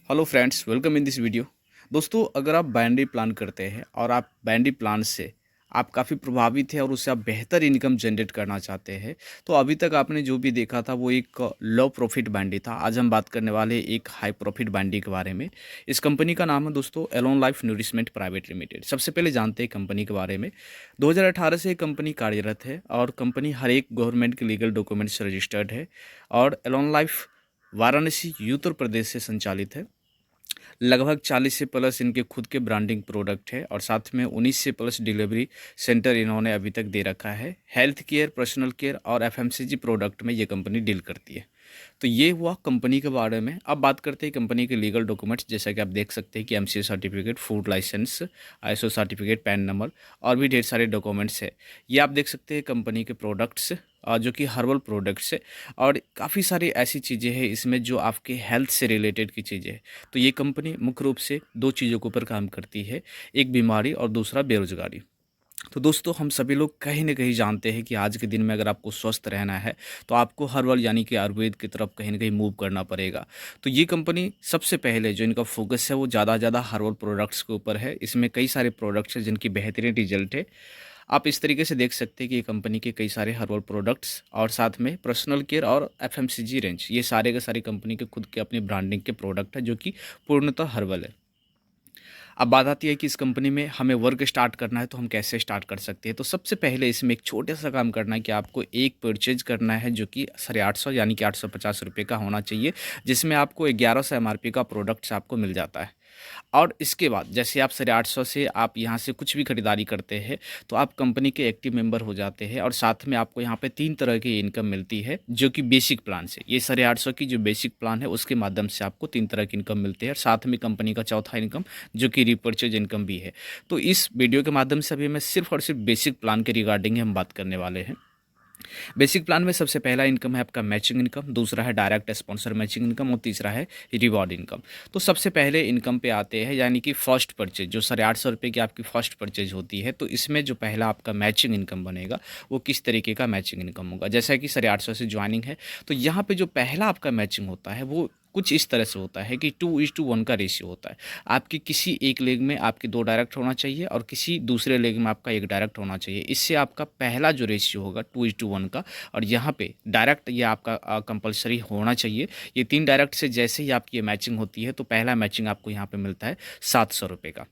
Hello friends, welcome in this video. दोस्तों, अगर आप बैंडी प्लान करते हैं और आप बैंडी प्लान से आप काफ़ी प्रभावित हैं और उससे आप बेहतर इनकम जनरेट करना चाहते हैं, तो अभी तक आपने जो भी देखा था वो एक लो प्रॉफिट बैंडी था। आज हम बात करने वाले एक हाई प्रॉफिट बैंडी के बारे में। इस कंपनी का नाम है दोस्तों Alone Life Nourishment Private Limited. सबसे पहले जानते हैं कंपनी के बारे में। 2018 से ये कंपनी कार्यरत है और कंपनी हर एक गवर्नमेंट के लीगल डॉक्यूमेंट्स रजिस्टर्ड है और एलोन लाइफ वाराणसी उत्तर प्रदेश से संचालित है। लगभग 40 से प्लस इनके खुद के ब्रांडिंग प्रोडक्ट है और साथ में 19 से प्लस डिलीवरी सेंटर इन्होंने अभी तक दे रखा है। हेल्थ केयर, पर्सनल केयर और एफएमसीजी प्रोडक्ट में ये कंपनी डील करती है। तो ये हुआ कंपनी के बारे में। अब बात करते हैं कंपनी के लीगल डॉक्यूमेंट्स। जैसा कि आप देख सकते हैं कि MCA certificate, food licence, ISO certificate, PAN number और भी ढेर सारे डॉक्यूमेंट्स है। ये आप देख सकते हैं कंपनी के प्रोडक्ट्स जो कि हर्बल प्रोडक्ट्स है और काफ़ी सारी ऐसी चीज़ें हैं इसमें जो आपके हेल्थ से रिलेटेड की चीज़ें हैं। तो ये कंपनी मुख्य रूप से दो चीज़ों के ऊपर काम करती है, एक बीमारी और दूसरा बेरोजगारी। तो दोस्तों, हम सभी लोग कहीं न कहीं जानते हैं कि आज के दिन में अगर आपको स्वस्थ रहना है, तो आपको हर्बल यानी कि आयुर्वेद की तरफ कहीं न कहीं मूव करना पड़ेगा। तो ये कंपनी सबसे पहले जो इनका फ़ोकस है वो ज़्यादा से ज़्यादा हर्बल प्रोडक्ट्स के ऊपर है। इसमें कई सारे प्रोडक्ट्स हैं जिनकी बेहतरीन रिज़ल्ट है। आप इस तरीके से देख सकते हैं कि ये कंपनी के कई सारे हर्बल प्रोडक्ट्स और साथ में पर्सनल केयर और एफएमसीजी रेंज, ये सारे के सारे कंपनी के खुद के अपनी ब्रांडिंग के प्रोडक्ट हैं जो कि पूर्णतः हर्बल है। अब बात आती है कि इस कंपनी में हमें वर्क स्टार्ट करना है तो हम कैसे स्टार्ट कर सकते हैं। तो सबसे पहले इसमें एक छोटा सा काम करना है कि आपको एक परचेज करना है जो कि 850 यानी कि 850 रुपये का होना चाहिए, जिसमें आपको 1100 एमआरपी का प्रोडक्ट्स आपको मिल जाता है। और इसके बाद जैसे आप 850 से आप यहाँ से कुछ भी खरीदारी करते हैं, तो आप कंपनी के एक्टिव मेंबर हो जाते हैं और साथ में आपको यहाँ पे 3 तरह की इनकम मिलती है जो कि बेसिक प्लान से। ये 850 की जो बेसिक प्लान है उसके माध्यम से आपको 3 तरह की इनकम मिलती है और साथ में कंपनी का चौथा इनकम जो कि रिपर्चेज इनकम भी है। तो इस वीडियो के माध्यम से अभी मैं सिर्फ़ और सिर्फ बेसिक प्लान के रिगार्डिंग ही हम बात करने वाले हैं। बेसिक प्लान में सबसे पहला इनकम है आपका मैचिंग इनकम, दूसरा है डायरेक्ट स्पॉन्सर मैचिंग इनकम और तीसरा है रिवॉर्ड इनकम। तो सबसे पहले इनकम पे आते हैं, यानी कि फर्स्ट परचेज जो 850 की आपकी फर्स्ट परचेज होती है। तो इसमें जो पहला आपका मैचिंग इनकम बनेगा वो किस तरीके का मैचिंग इनकम होगा। जैसा कि 850 से ज्वाइनिंग है, तो यहाँ पे जो पहला आपका मैचिंग होता है वो कुछ इस तरह से होता है कि 2:1 का रेशियो होता है। आपकी किसी एक लेग में आपके 2 डायरेक्ट होना चाहिए और किसी दूसरे लेग में आपका 1 डायरेक्ट होना चाहिए। इससे आपका पहला जो रेशियो होगा 2:1 का, और यहाँ पे डायरेक्ट ये आपका कंपल्सरी होना चाहिए। ये 3 डायरेक्ट से जैसे ही आपकी ये मैचिंग होती है, तो पहला मैचिंग आपको यहाँ पे मिलता है 700 रुपये का।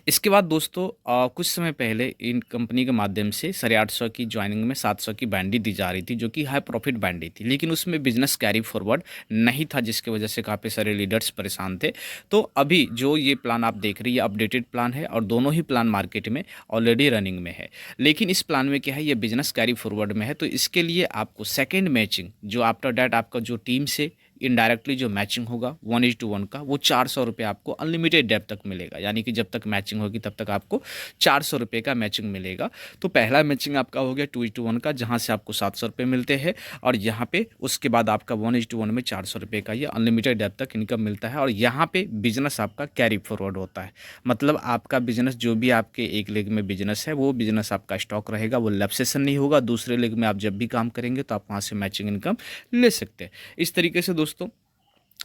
इसके बाद दोस्तों, कुछ समय पहले इन कंपनी के माध्यम से 850 की ज्वाइनिंग में 700 की बैंडी दी जा रही थी जो कि हाई प्रॉफिट बैंडी थी, लेकिन उसमें बिजनेस कैरी फॉरवर्ड नहीं था जिसकी वजह से काफ़ी सारे लीडर्स परेशान थे। तो अभी जो ये प्लान आप देख रही है अपडेटेड प्लान है और दोनों ही प्लान मार्केट में ऑलरेडी रनिंग में है। लेकिन इस प्लान में क्या है, ये बिजनेस कैरी फॉरवर्ड में है, तो इसके लिए आपको सेकेंड मैचिंग जो आफ्टर डैट आपका जो टीम से इनडायरेक्टली जो मैचिंग होगा 1:1 का, वो 400 रुपये आपको अनलिमिटेड डेप तक मिलेगा। यानी कि जब तक मैचिंग होगी तब तक आपको 400 रुपये का मैचिंग मिलेगा। तो पहला मैचिंग आपका हो गया 2:1 का, जहाँ से आपको 700 रुपये मिलते हैं और यहाँ पे उसके बाद आपका 1:1 में 400 रुपये का ये अनलिमिटेड डेप तक इनकम मिलता है। और यहाँ पे बिजनेस आपका कैरी फॉरवर्ड होता है, मतलब आपका बिजनेस जो भी आपके एक लेग में बिजनेस है वो बिजनेस आपका स्टॉक रहेगा, वो लैप्सेशन नहीं होगा। दूसरे लेग में आप जब भी काम करेंगे तो आप वहाँ से मैचिंग इनकम ले सकते हैं। इस तरीके से दोस्तों,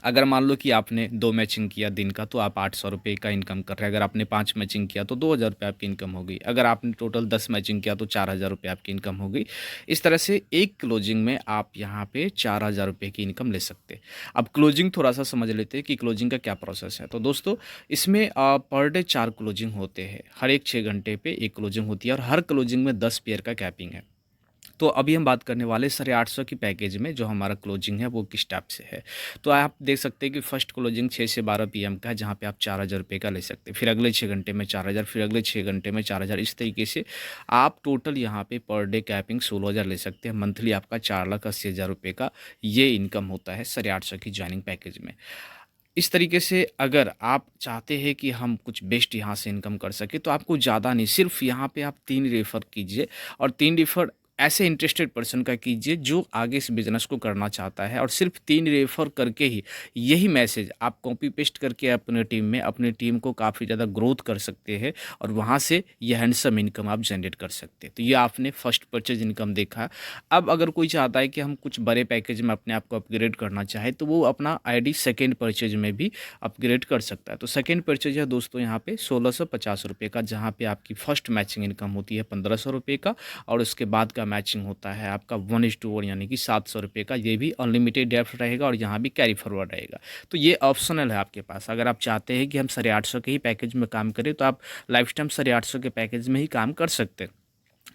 अगर मान लो कि आपने 2 मैचिंग किया दिन का तो आप 800 रुपये का इनकम कर रहे हैं। अगर आपने 5 मैचिंग किया तो 2000 रुपये आपकी इनकम हो गई। अगर आपने टोटल 10 मैचिंग किया तो 4000 रुपये आपकी इनकम हो गई। इस तरह से एक क्लोजिंग में आप यहाँ पे 4000 रुपये की इनकम ले सकते हैं। अब क्लोजिंग थोड़ा सा समझ लेते हैं कि क्लोजिंग का क्या प्रोसेस है। तो दोस्तों, इसमें पर डे 4 क्लोजिंग होते हैं, हर एक 6 घंटे पे एक क्लोजिंग होती है और हर क्लोजिंग में 10 पेयर का कैपिंग है। तो अभी हम बात करने वाले 850 की पैकेज में जो हमारा क्लोजिंग है वो किस टाइप से है। तो आप देख सकते हैं कि फर्स्ट क्लोजिंग 6 से 12 पीएम का है, जहाँ पे आप 4000 रुपये का ले सकते हैं। फिर अगले 6 घंटे में 4000, फिर अगले 6 घंटे में 4000। इस तरीके से आप टोटल यहाँ पे पर डे कैपिंग 16000 ले सकते हैं। मंथली आपका 4,80,000 रुपये का ये इनकम होता है 850 की ज्वाइनिंग पैकेज में। इस तरीके से अगर आप चाहते हैं कि हम कुछ बेस्ट यहाँ से इनकम कर सकें, तो आपको ज़्यादा नहीं, सिर्फ यहाँ पे आप 3 रेफ़र कीजिए और 3 रेफ़र ऐसे इंटरेस्टेड पर्सन का कीजिए जो आगे इस बिज़नेस को करना चाहता है, और सिर्फ 3 रेफ़र करके ही यही मैसेज आप कॉपी पेस्ट करके अपनी टीम को काफ़ी ज़्यादा ग्रोथ कर सकते हैं, और वहाँ से ये हैंडसम इनकम आप जनरेट कर सकते हैं। तो ये आपने फर्स्ट परचेज़ इनकम देखा। अब अगर कोई चाहता है कि हम कुछ बड़े पैकेज में अपने आप को अपग्रेड करना चाहे, तो वो अपना आईडी सेकंड परचेज़ में भी अपग्रेड कर सकता है। तो सेकंड परचेज़ है दोस्तों यहाँ पे ₹1650 का, जहाँ पे आपकी फर्स्ट मैचिंग इनकम होती है ₹1500 का, और उसके बाद का मैचिंग होता है आपका 1:1 यानी कि ₹700 का। ये भी अनलिमिटेड डेप्थ रहेगा और यहाँ भी कैरी फॉरवर्ड रहेगा। तो ये ऑप्शनल है आपके पास। अगर आप चाहते हैं कि हम 850 के ही पैकेज में काम करें, तो आप लाइफ टाइम 850 के पैकेज में ही काम कर सकते हैं।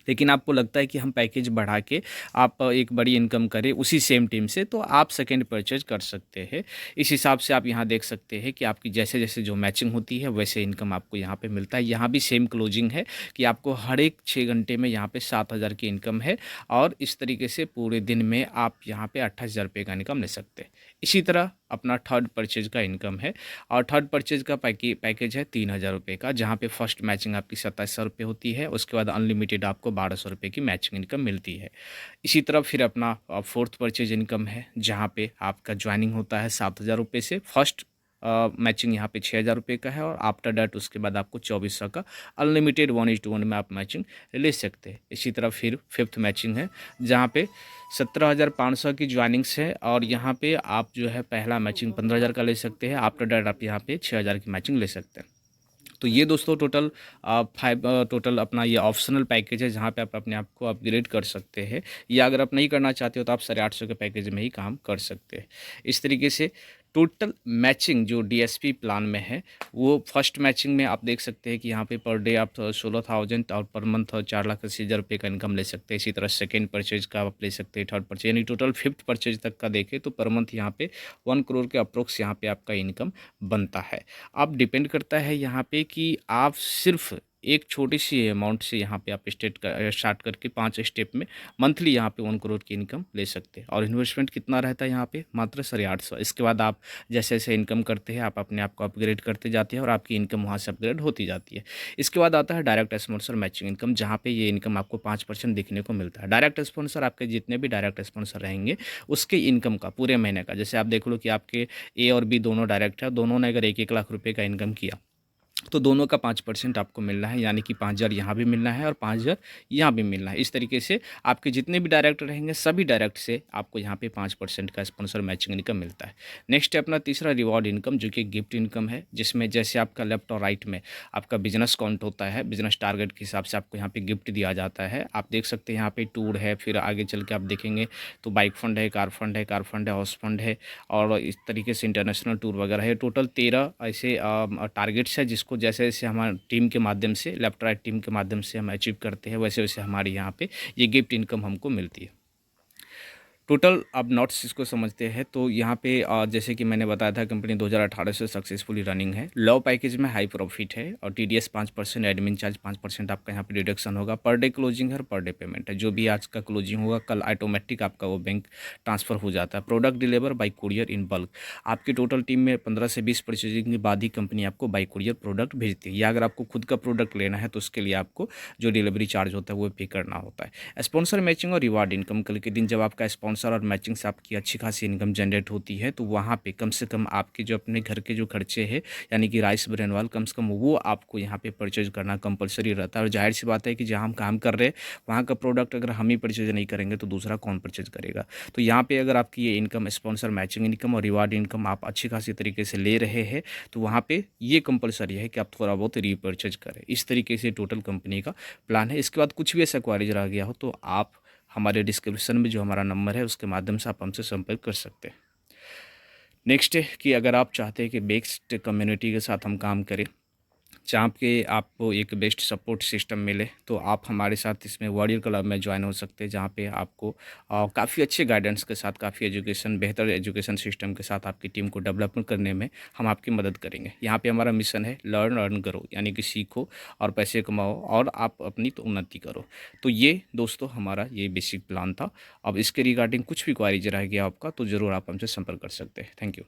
लेकिन आपको लगता है कि हम पैकेज बढ़ा के आप एक बड़ी इनकम करें उसी सेम टीम से, तो आप सेकंड परचेज कर सकते हैं। इस हिसाब से आप यहाँ देख सकते हैं कि आपकी जैसे-जैसे जो मैचिंग होती है वैसे इनकम आपको यहाँ पे मिलता है। यहाँ भी सेम क्लोजिंग है कि आपको हर एक 6 घंटे में यहाँ पे 7,000 की इनकम है, और इस तरीके से पूरे दिन में आप यहाँ पे 28,000 का इनकम ले सकते हैं। इसी तरह अपना थर्ड परचेज का इनकम है, और थर्ड परचेज का पैकेज है ₹3,000 का, जहाँ पे फर्स्ट मैचिंग आपकी ₹2700 होती है। उसके बाद अनलिमिटेड आपको ₹1,200 की मैचिंग इनकम मिलती है। इसी तरह फिर अपना फोर्थ परचेज इनकम है, जहाँ पे आपका ज्वाइनिंग होता है ₹7,000 से। फर्स्ट मैचिंग यहाँ पे ₹6,000 का है, और आफ्टर दैट उसके बाद आपको 2400 का अनलिमिटेड 1:1 में आप मैचिंग ले सकते हैं। इसी तरह फिर फिफ्थ मैचिंग है, जहाँ पे 17,500 की ज्वाइनिंग्स है, और यहाँ पे आप जो है पहला मैचिंग 15,000 का ले सकते हैं। आफ्टर दैट आप यहाँ पे 6,000 की मैचिंग ले सकते हैं। तो ये दोस्तों टोटल अपना ये ऑप्शनल पैकेज है, जहाँ पे आप अपने आप को अपग्रेड कर सकते हैं, या अगर आप नहीं करना चाहते हो तो आप 850 के पैकेज में ही काम कर सकते हैं। इस तरीके से टोटल मैचिंग जो डीएसपी प्लान में है, वो फर्स्ट मैचिंग में आप देख सकते हैं कि यहाँ पे पर डे आप 16,000 और पर मंथ 4,80,000 का इनकम ले सकते हैं। इसी तरह सेकेंड परचेज का आप ले सकते हैं, थर्ड परचेज, यानी टोटल फिफ्थ परचेज तक का देखें तो पर मंथ यहाँ पे 1 करोड़ के अप्रोक्स यहाँ पे आपका इनकम बनता है। अब डिपेंड करता है यहाँ पे कि आप सिर्फ एक छोटी-सी अमाउंट से यहाँ पे आप स्टार्ट करके 5 स्टेप में मंथली यहाँ पे 1 करोड़ की इनकम ले सकते हैं, और इन्वेस्टमेंट कितना रहता है यहाँ पे? मात्र 850। इसके बाद आप जैसे-जैसे इनकम करते हैं, आप अपने आप को अपग्रेड करते जाते हैं, और आपकी इनकम वहाँ से अपग्रेड होती जाती है। इसके बाद आता है डायरेक्ट स्पॉन्सर मैचिंग इनकम, जहाँ पे ये इनकम आपको 5% देखने को मिलता है। डायरेक्ट स्पॉन्सर आपके जितने भी डायरेक्ट स्पॉन्सर रहेंगे, उसके इनकम का पूरे महीने का, जैसे आप देख लो कि आपके ए और बी दोनों डायरेक्ट है, दोनों ने अगर 1-1 लाख रुपए का इनकम किया, तो दोनों का 5% आपको मिलना है, यानी कि 5,000 यहाँ भी मिलना है और 5,000 यहाँ भी मिलना है। इस तरीके से आपके जितने भी डायरेक्ट रहेंगे, सभी डायरेक्ट से आपको यहाँ पे 5% का स्पॉन्सर मैचिंग इनकम मिलता है। नेक्स्ट है अपना तीसरा रिवॉर्ड इनकम, जो कि गिफ्ट इनकम है, जिसमें जैसे आपका लेफ्ट और राइट में आपका बिजनेस काउंट होता है, बिजनेस टारगेट के हिसाब से आपको यहाँ पे गिफ्ट दिया जाता है। आप देख सकते हैं यहाँ पे टूर है, फिर आगे चल के आप देखेंगे तो बाइक फंड है, कार फंड है, हाउस फंड है, और इस तरीके से इंटरनेशनल टूर वगैरह है। टोटल 13 ऐसे टारगेट्स है, जिसको जैसे-जैसे हमारे टीम के माध्यम से, लेफ्ट राइट टीम के माध्यम से हम अचीव करते हैं, वैसे-वैसे हमारे यहाँ पे ये गिफ्ट इनकम हमको मिलती है। टोटल अब नोट्स इसको समझते हैं, तो यहाँ पे जैसे कि मैंने बताया था, कंपनी 2018 से सक्सेसफुली रनिंग है। लो पैकेज में हाई प्रॉफिट है, और टीडीएस 5%, एडमिन चार्ज 5% आपका यहाँ पे डिडक्शन होगा। पर डे क्लोजिंग है और पर डे पेमेंट है। जो भी आज का क्लोजिंग होगा, कल ऑटोमेटिक आपका वो बैंक ट्रांसफ़र हो जाता है। Product deliver by courier in bulk. आपकी टोटल टीम में 15 से 20 परचेजिंग के बाद ही कंपनी आपको बाई कुरियर प्रोडक्ट भेजती है, या अगर आपको खुद का प्रोडक्ट लेना है तो उसके लिए आपको जो डिलीवरी चार्ज होता है वो पे करना होता है। स्पॉन्सर मैचिंग और रिवार्ड इनकम, कल के दिन जब आपका स्पॉन्सर और मैचिंग से आपकी अच्छी खासी इनकम जनरेट होती है, तो वहाँ पे कम से कम आपके जो अपने घर के जो खर्चे हैं, यानी कि राइस ब्रेन ऑयल, कम से कम वो आपको यहाँ पे परचेज करना कंपलसरी रहता है। और जाहिर सी बात है कि जहाँ हम काम कर रहे हैं वहाँ का प्रोडक्ट अगर हम ही परचेज नहीं करेंगे तो दूसरा कौन परचेज करेगा। तो यहाँ पे अगर आपकी ये इनकम, स्पॉन्सर मैचिंग इनकम और रिवार्ड इनकम आप अच्छी खासी तरीके से ले रहे हैं, तो वहाँ पे ये कंपलसरी है कि आप थोड़ा बहुत रीपर्चेज करें। इस तरीके से टोटल कंपनी का प्लान है। इसके बाद कुछ भी ऐसा क्वारीज रह गया हो तो आप हमारे डिस्क्रिप्शन में जो हमारा नंबर है उसके माध्यम से आप हमसे संपर्क कर सकते हैं। नेक्स्ट है कि अगर आप चाहते हैं कि बेस्ट कम्युनिटी के साथ हम काम करें, जहाँ पे आपको एक बेस्ट सपोर्ट सिस्टम मिले, तो आप हमारे साथ इसमें वॉरियर क्लब में ज्वाइन हो सकते हैं, जहाँ पे आपको काफ़ी अच्छे गाइडेंस के साथ, काफ़ी बेहतर एजुकेशन सिस्टम के साथ आपकी टीम को डेवलपमेंट करने में हम आपकी मदद करेंगे। यहाँ पे हमारा मिशन है लर्न अर्न करो, यानी कि सीखो और पैसे कमाओ और आप अपनी तो उन्नति करो। तो ये दोस्तों हमारा ये बेसिक प्लान था। अब इसके रिगार्डिंग कुछ भी क्वारीज रह गया आपका तो ज़रूर आप हमसे संपर्क कर सकते हैं। Thank you.